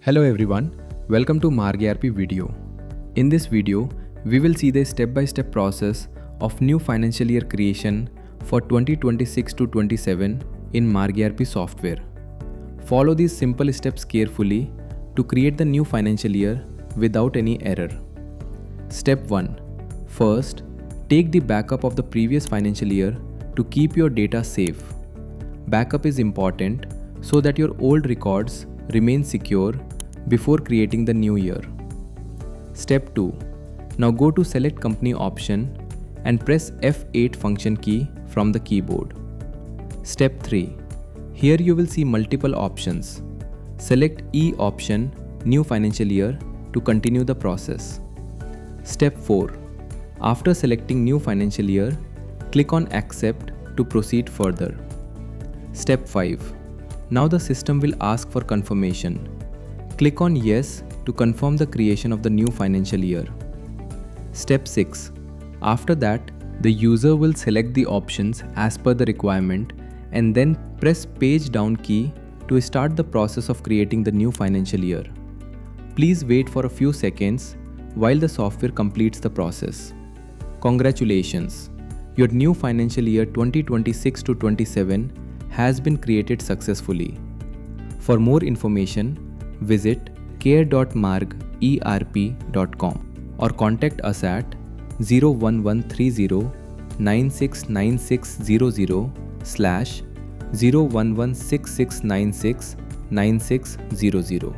Hello everyone, welcome to Marg ERP video. In this video, we will see the step-by-step process of new financial year creation for 2026 to 27 in Marg ERP software. Follow these simple steps carefully to create the new financial year without any error. Step 1. First, take the backup of the previous financial year to keep your data safe. Backup is important so that your old records remain secure before creating the new year. Step 2. Now go to Select Company option and press F8 function key from the keyboard. Step 3. Here you will see multiple options. Select E option, New Financial Year to continue the process. Step 4. After selecting New Financial Year, click on Accept to proceed further. Step 5. Now the system will ask for confirmation. Click on Yes to confirm the creation of the new financial year. Step 6. After that, the user will select the options as per the requirement and then press Page Down key to start the process of creating the new financial year. Please wait for a few seconds while the software completes the process. Congratulations! Your new financial year 2026 to 27 has been created successfully. For more information, visit care.margerp.com or contact us at 01130 969600 /0116696 9600.